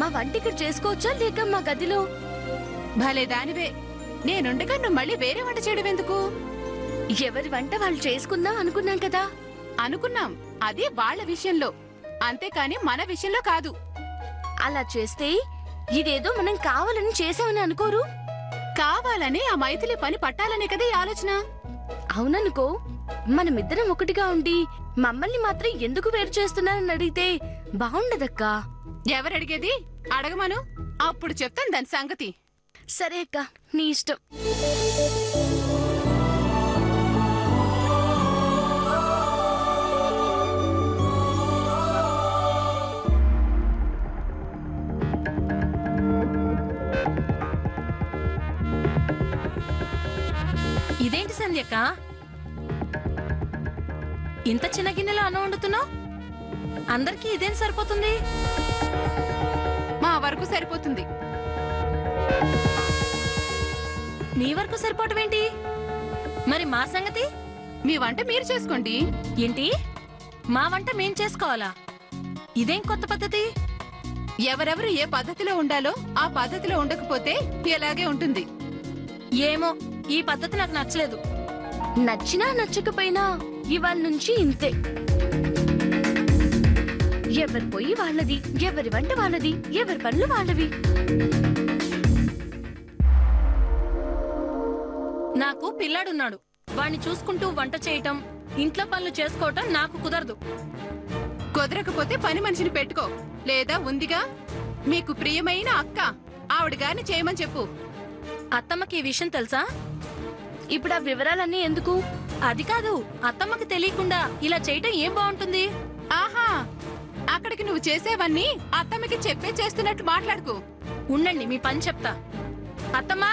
మా వంట ఇక్కడ చేసుకోవచ్చా లేక మా గదిలో? భలే దానివే. నేనుండగా నువ్వు మళ్ళీ వేరే వంట చేయడం ఎందుకు? ఎవరి వంట వాళ్ళు చేసుకుందాం అనుకున్నాం కదా. అనుకున్నాం, అది వాళ్ళ విషయంలో, అంతేకాని మన విషయంలో కాదు. అలా చేస్తే ఇదేదో మనం కావాలని చేసామని అనుకోరు? కావాలని ఆ మైథిలి పని పట్టాలనే కదా ఈ ఆలోచన. అవుననుకో, మనమిద్దరం ఒకటిగా ఉండి మమ్మల్ని మాత్రం ఎందుకు వేరు చేస్తున్నారని అడిగితే బాగుండదక్కా. ఎవరడిగేది? అడగమను, అప్పుడు చెప్తాను దాని సంగతి. సరే అక్క, నీ ఇష్టం. ఇదేంటి సంధ్యక్క, ఇంత చిన్న గిన్నెలో అన్నం వండుతున్నావు? అందరికీ ఇదేం సరిపోతుంది? మా వరకు సరిపోతుంది. నీ వరకు సరిపోవటం ఏంటి? మరి మా సంగతి? మీ వంట మీరు చేసుకోండి. ఏంటి, మా వంట మేం చేసుకోవాలా? ఇదేం కొత్త పద్ధతి? ఎవరెవరు ఏ పద్ధతిలో ఉండాలో ఆ పద్ధతిలో ఉండకపోతే ఇలాగే ఉంటుంది. ఏమో, ఈ పద్ధతి నాకు నచ్చలేదు. నచ్చినా నచ్చకపోయినా ఇవాళ నుంచి ఇంతే. ఎవరి పొయ్యి వాళ్ళది, ఎవరి వంట వాళ్ళది, ఎవరి పనులు వాళ్ళవి. నాకు పిల్లాడున్నాడు, వాణ్ణి చూసుకుంటూ వంట చేయటం, ఇంట్లో పనులు చేసుకోవటం నాకు కుదరదు. కుదరకపోతే పని మనిషిని పెట్టుకో, లేదా ఉందిగా మీకు ప్రియమైన అక్క, ఆవిడ గారిని చేయమని చెప్పు. అత్తమ్మకి ఈ విషయం తెలుసా? ఇప్పుడు ఆ వివరాలన్నీ ఎందుకు? అది కాదు, అత్తమ్మకి తెలియకుండా ఇలా చేయటం ఏం బాగుంటుంది? ఆహా, అక్కడికి నువ్వు చేసేవన్నీ అత్తమ్మకి చెప్పే చేస్తున్నట్టు మాట్లాడుకో. ఉండండి, మీ పని చెప్తా. అత్తమ్మా,